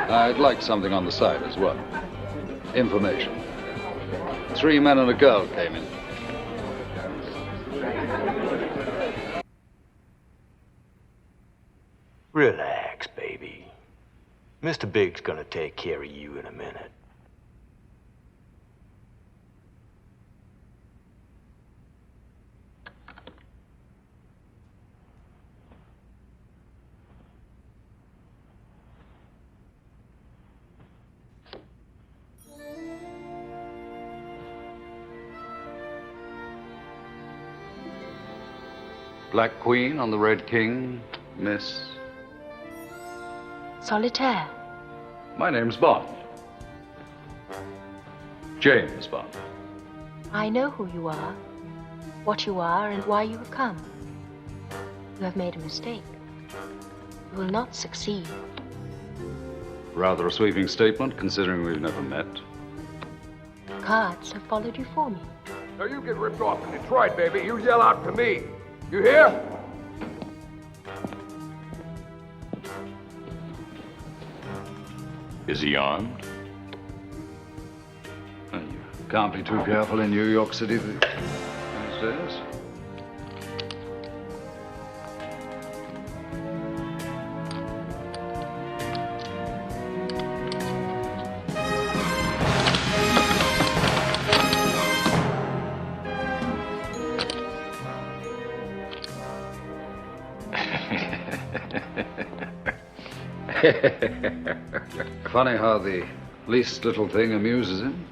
I'd like something on the side as well. Information. 3 men and a girl came in. Relax, baby. Mr. Big's gonna take care of you in a minute. Black Queen on the Red King, Miss. Solitaire. My name's Bond. James Bond. I know who you are, what you are, and why you have come. You have made a mistake. You will not succeed. Rather a sweeping statement, considering we've never met. Cards have followed you for me. So you get ripped off in Detroit, baby. You yell out to me. You hear? Is he armed? You can't be too careful in New York City these days. Funny how the least little thing amuses him.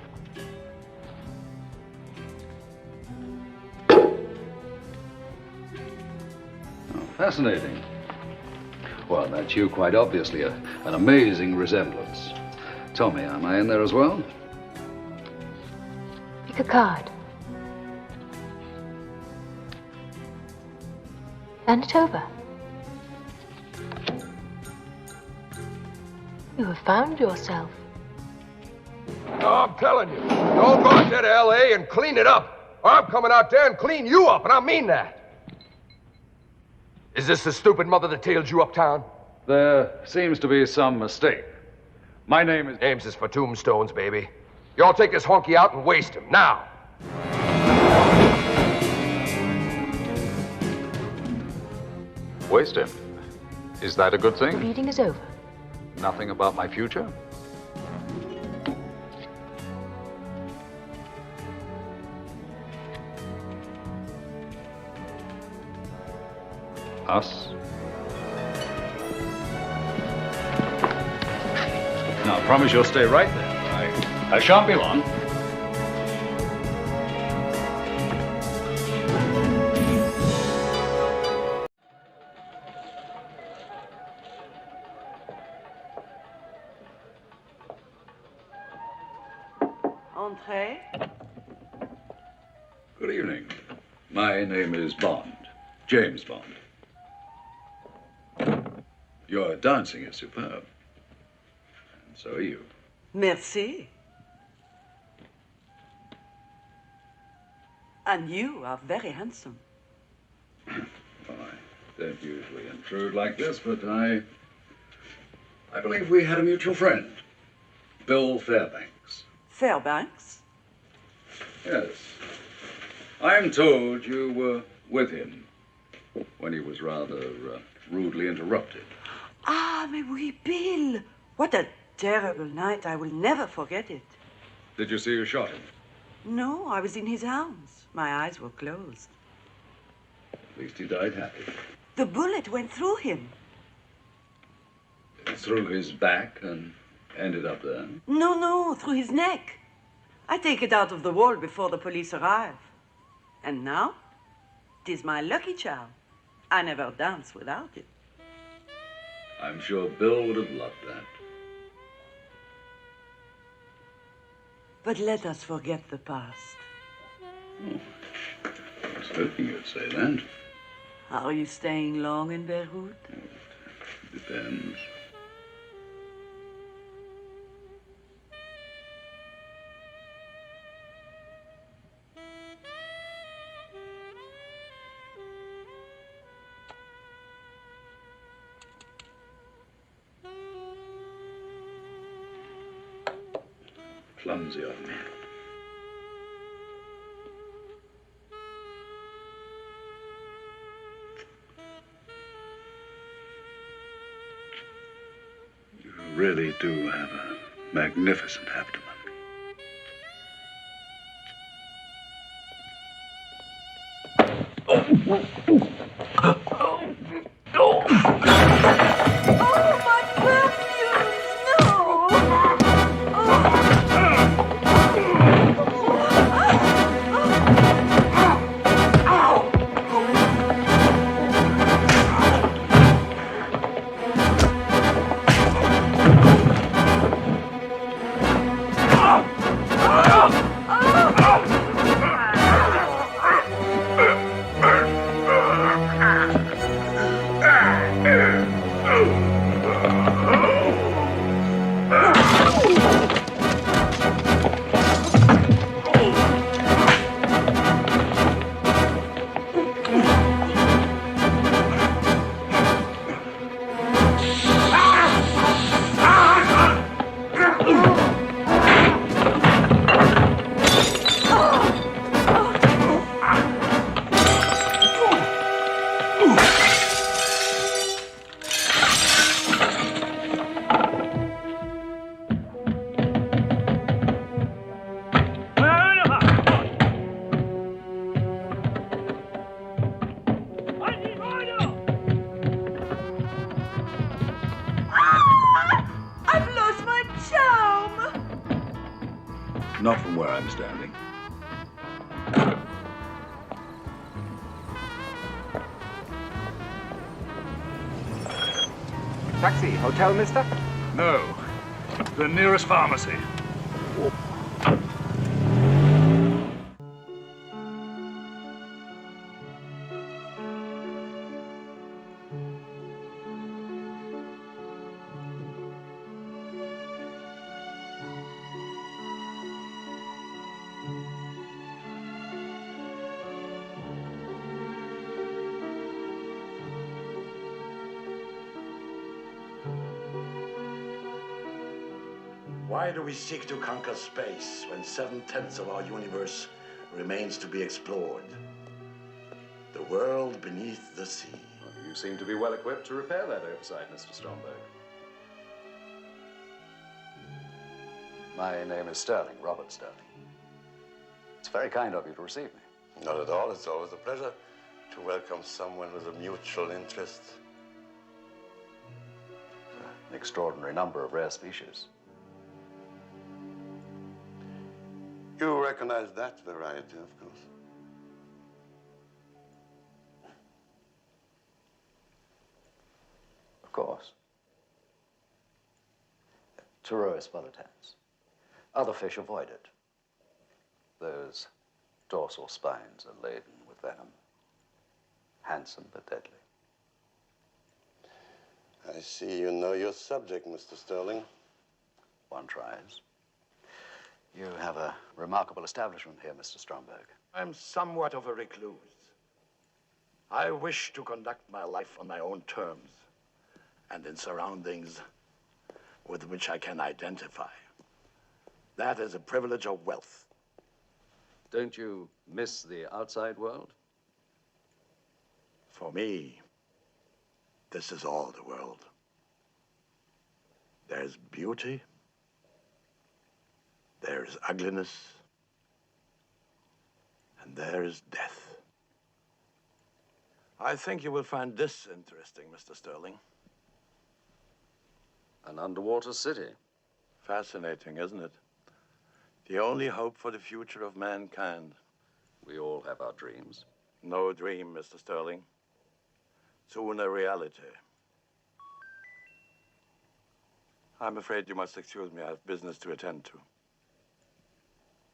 Oh, fascinating. Well, that's you, quite obviously. An amazing resemblance. Tell me, am I in there as well? Pick a card. Turn it over. You have found yourself. No, I'm telling you. Don't go out there to L.A. and clean it up. Or I'm coming out there and clean you up, and I mean that. Is this the stupid mother that tailed you uptown? There seems to be some mistake. My name is... Names is for tombstones, baby. You all take this honky out and waste him, now. Waste him. Is that a good The thing? reading is over. Nothing about my future? Us? Now, promise you'll stay right there. I shan't be long. Entree. Good evening. My name is Bond. James Bond. Your dancing is superb. And so are you. Merci. And you are very handsome. Well, I don't usually intrude like this, but I believe we had a mutual friend. Bill Fairbanks. Fairbanks? Yes. I'm told you were with him when he was rather rudely interrupted. Ah, mais oui, Bill. What a terrible night. I will never forget it. Did you see you shot him? No, I was in his arms. My eyes were closed. At least he died happy. The bullet went through him. Through his back and ended up there. No, through his neck. I take it out of the wall before the police arrive. And now, 'tis my lucky charm. I never dance without it. I'm sure Bill would have loved that. But let us forget the past. I was hoping you'd say that. Are you staying long in Beirut? Depends. clumsy of me. You really do have a magnificent abdomen. Oh, my perfumes! No! I've lost my charm! Not from where I'm standing. Taxi, hotel, mister? No. The nearest pharmacy. Why do we seek to conquer space when 7/10 of our universe remains to be explored? The world beneath the sea. Well, you seem to be well equipped to repair that oversight, Mr. Stromberg. My name is Sterling, Robert Sterling. It's very kind of you to receive me. Not at all. It's always a pleasure to welcome someone with a mutual interest. An extraordinary number of rare species. You recognize that variety, of course. Of course. Pterois volitans. Other fish avoid it. Those dorsal spines are laden with venom. Handsome but deadly. I see you know your subject, Mr. Sterling. One tries. You have a remarkable establishment here, Mr. Stromberg. I'm somewhat of a recluse. I wish to conduct my life on my own terms and in surroundings with which I can identify. That is a privilege of wealth. Don't you miss the outside world? For me, this is all the world. There's beauty. There's ugliness. And there is death. I think you will find this interesting, Mr. Sterling. An underwater city. Fascinating, isn't it? The only hope for the future of mankind. We all have our dreams. No dream, Mr. Sterling. Soon a reality. I'm afraid you must excuse me. I have business to attend to.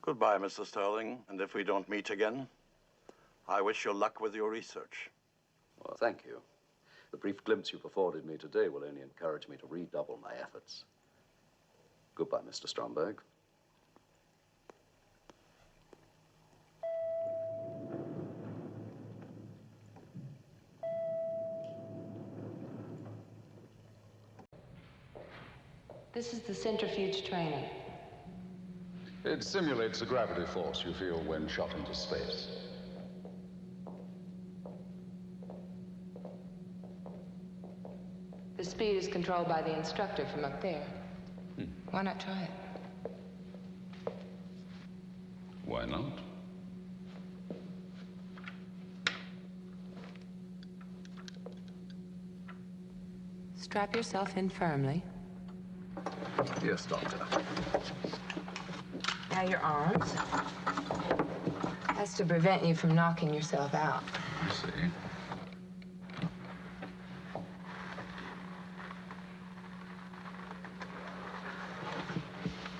Goodbye, Mr. Sterling, and if we don't meet again, I wish you luck with your research. Well, thank you. The brief glimpse you've afforded me today will only encourage me to redouble my efforts. Goodbye, Mr. Stromberg. This is the centrifuge trainer. It simulates the gravity force you feel when shot into space. The speed is controlled by the instructor from up there. Why not try it? Why not? Strap yourself in firmly. Yes, Doctor. Now your arms. That's to prevent you from knocking yourself out. I see.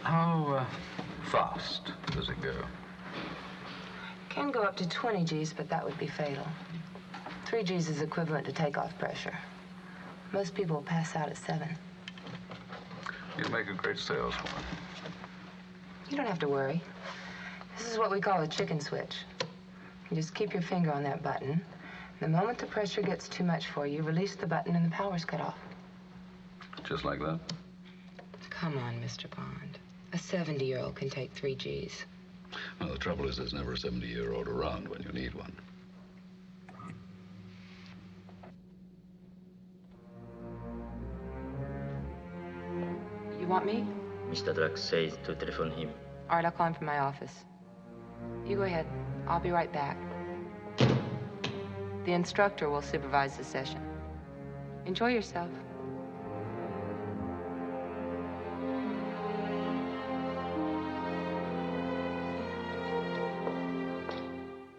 How fast does it go? Can go up to 20 Gs, but that would be fatal. 3 Gs is equivalent to takeoff pressure. Most people will pass out at 7. You make a great saleswoman. You don't have to worry. This is what we call a chicken switch. You just keep your finger on that button. The moment the pressure gets too much for you, release the button and the power's cut off. Just like that? Come on, Mr. Bond. A 70-year-old can take 3 Gs. Well, the trouble is there's never a 70-year-old around when you need one. You want me? Mr. Drax says to telephone him. All right, I'll call him from my office. You go ahead. I'll be right back. The instructor will supervise the session. Enjoy yourself.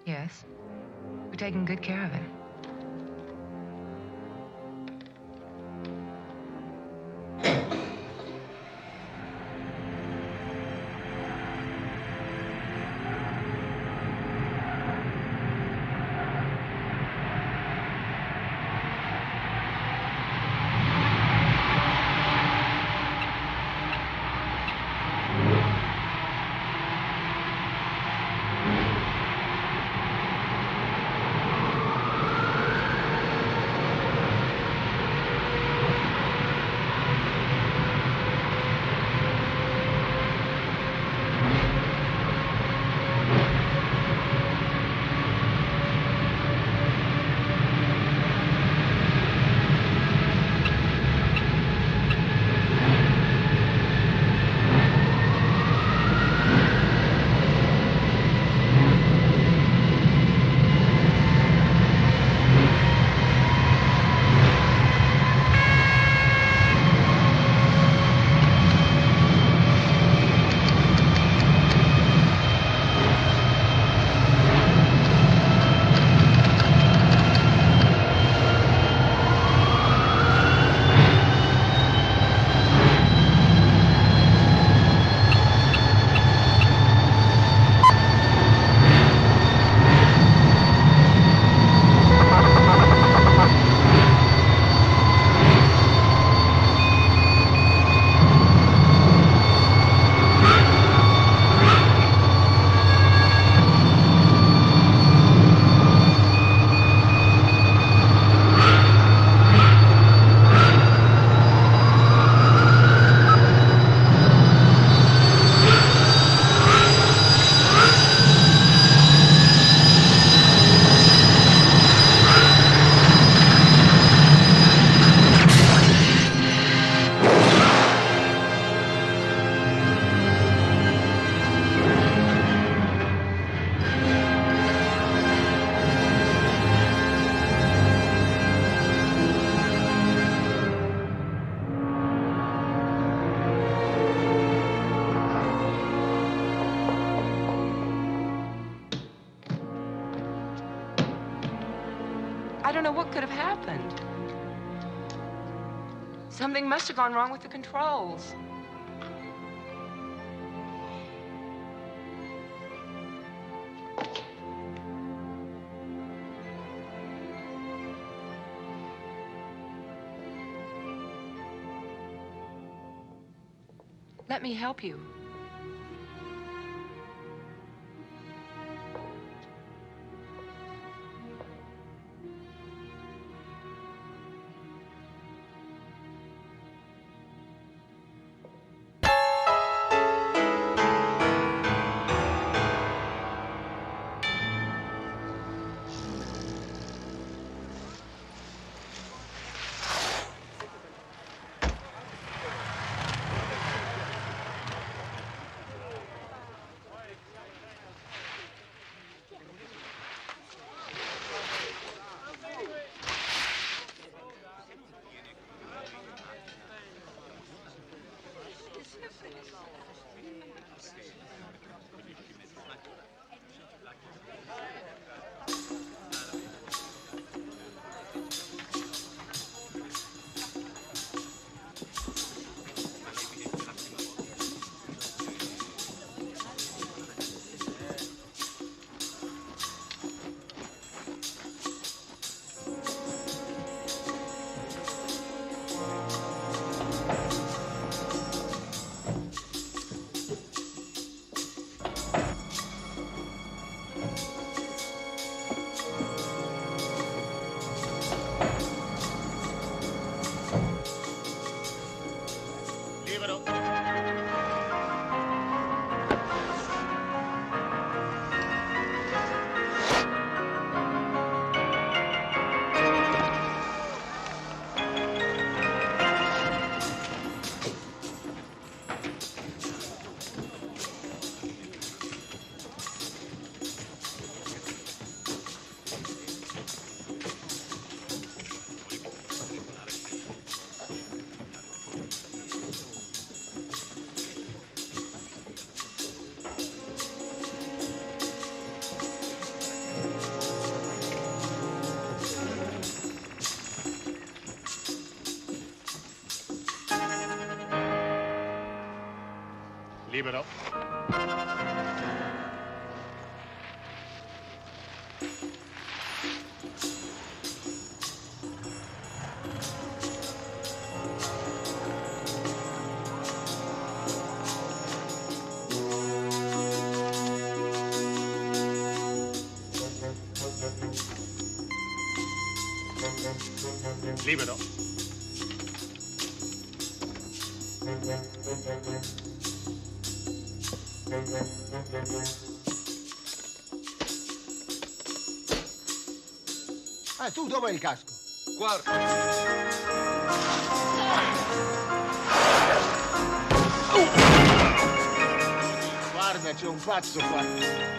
Yes. We're taking good care of him. I don't know what could have happened. Something must have gone wrong with the controls. Let me help you. Libero. Libero. Tu dov'è il casco? Guarda. Guarda, c'è un pazzo qua.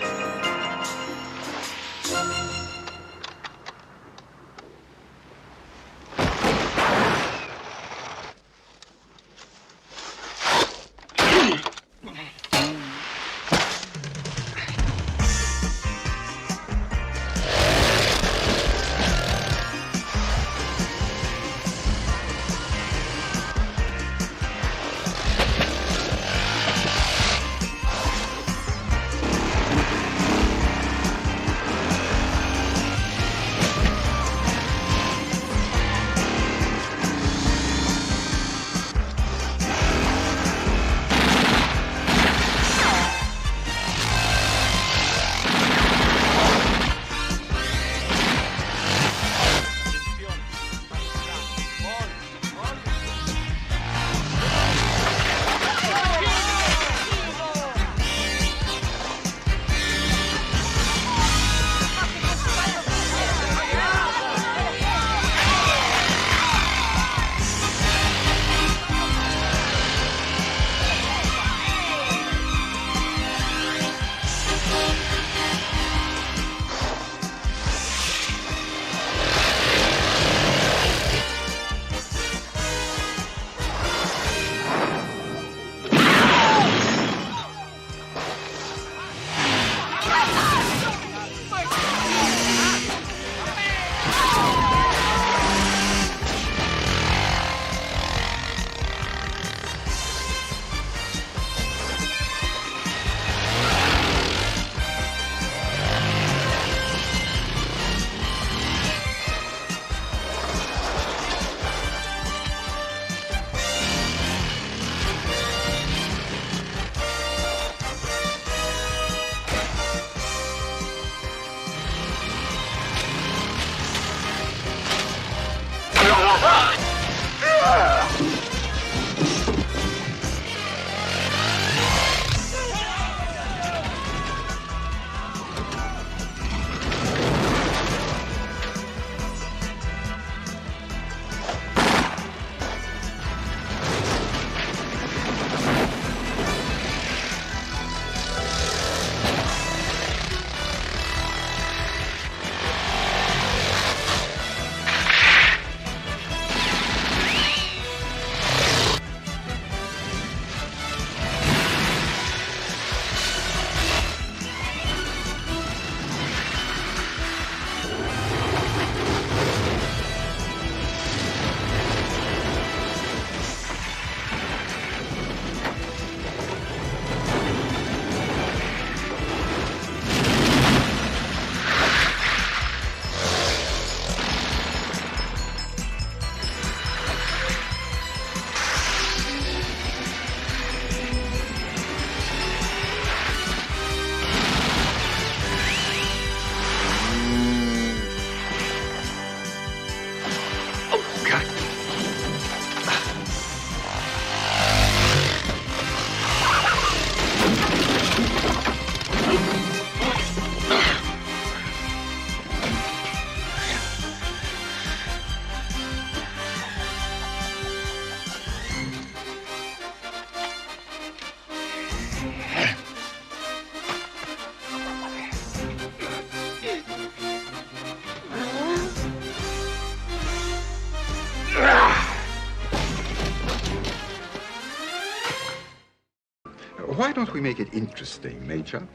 Why don't we make it interesting, Major?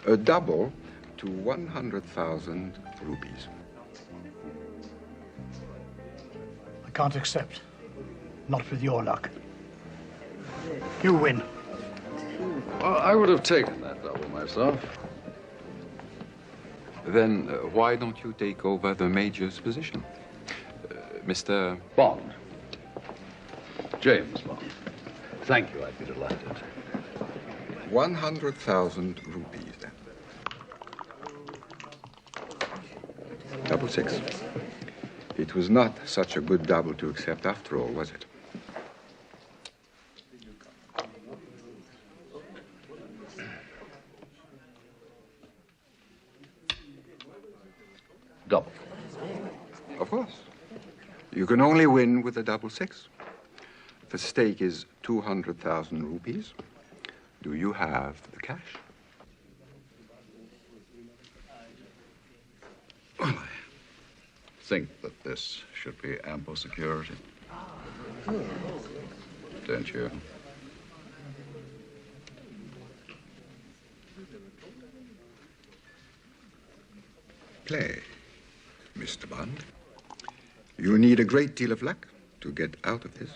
A double to 100,000 rupees. I can't accept. Not with your luck. You win. Well, I would have taken that double myself. Then why don't you take over the major's position? Mr. Bond. James Bond. Thank you, I'd be delighted. 100,000 rupees, then. 666. It was not such a good double to accept after all, was it? Double. Of course. You can only win with a 666. The stake is 200,000 rupees. Do you have the cash? Well, I think that this should be ample security. Don't you? Play, Mr. Bond. You need a great deal of luck to get out of this.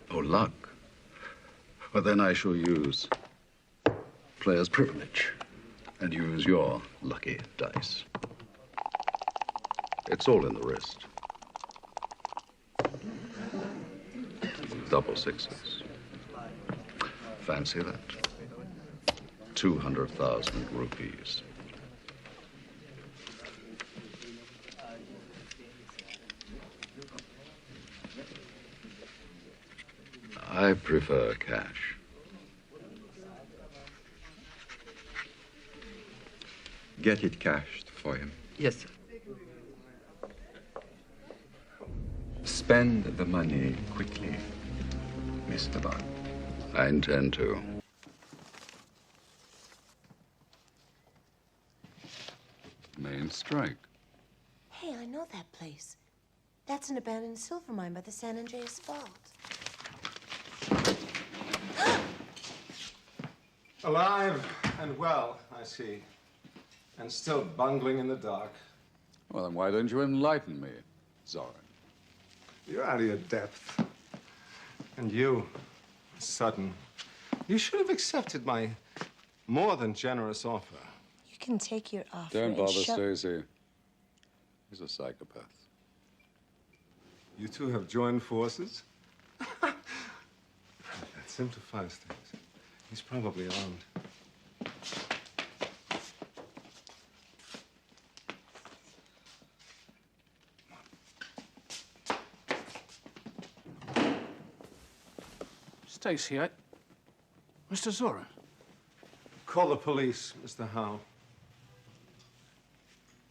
Oh, luck. Well, then I shall use player's privilege and use your lucky dice. It's all in the wrist. 666. Fancy that? 200,000 rupees. I prefer cash. Get it cashed for him. Yes, sir. Spend the money quickly, Mr. Bond. I intend to. Main strike. Hey, I know that place. That's an abandoned silver mine by the San Andreas Fault. Alive and well, I see. And still bungling in the dark. Well, then why don't you enlighten me, Zorin? You're out of your depth. And you, Sutton, you should have accepted my more than generous offer. You can take your offer. Don't and bother, shove- Stacy. He's a psychopath. You two have joined forces? That simplifies things. He's probably armed. Stacy, Mr. Zorin. Call the police, Mr. Howe.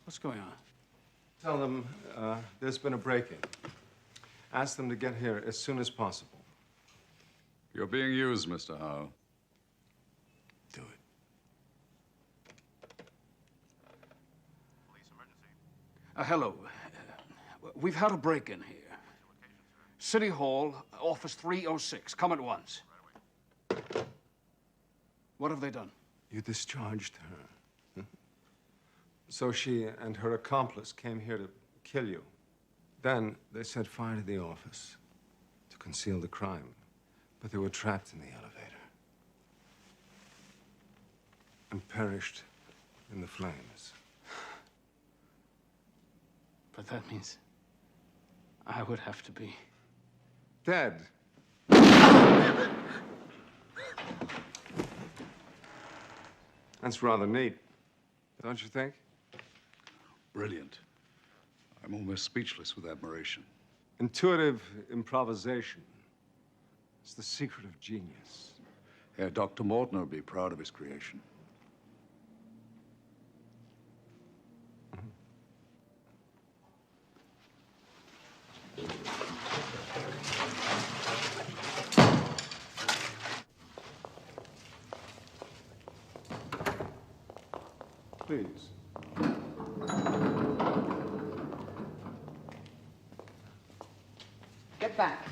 What's going on? Tell them there's been a break-in. Ask them to get here as soon as possible. You're being used, Mr. Howe. Do it. Hello. We've had a break-in here. City Hall, office 306. Come at once. What have they done? You discharged her. So she and her accomplice came here to kill you. Then they set fire to the office to conceal the crime. But they were trapped in the elevator and perished in the flames. But that means I would have to be dead. That's rather neat, don't you think? Brilliant. I'm almost speechless with admiration. Intuitive improvisation is the secret of genius. Herr Dr. Morton would be proud of his creation. Please. Get back.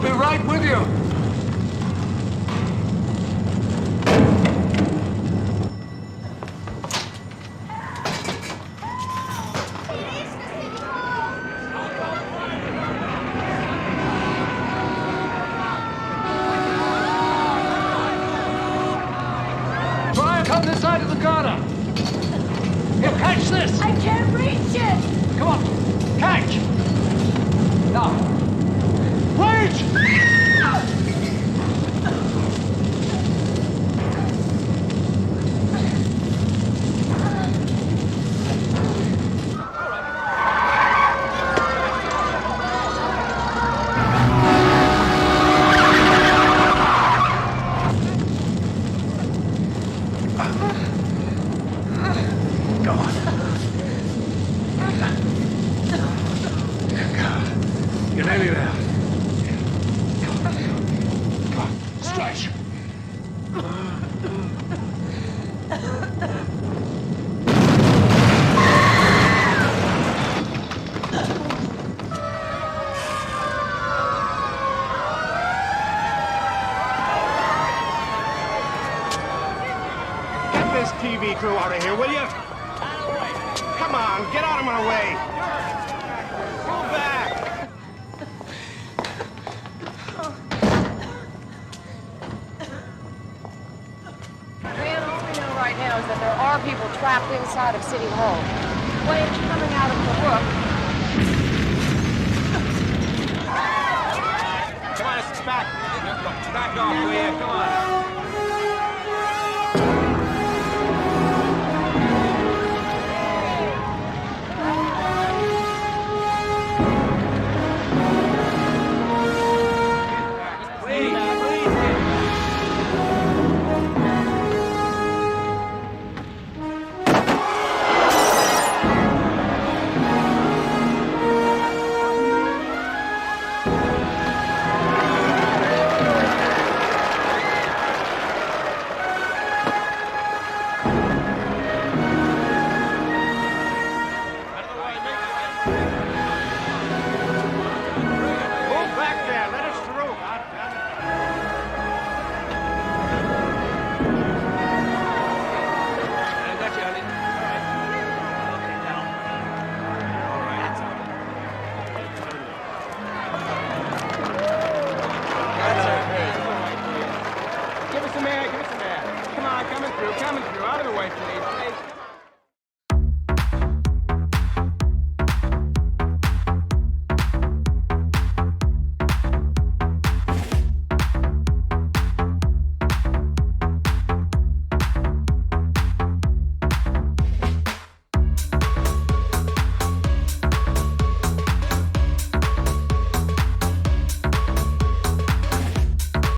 I'll be right with you. Try and come this side of the corner. Here, catch this. I can't reach it. Come on, catch. Now, reach. You're nearly there. Come on, stretch. Get this TV crew out of here, will you? Come on, get out of my way. Go back. Man, all we know right now is that there are people trapped inside of City Hall. Waves coming out of the roof. Come on, it's back. Back off, will you? Come on. Move back there. Let us through. I got you, honey. Okay, now. All right. That's all. Give us some air. Give us some air. Come on, coming through. Coming through. Out of the way, please.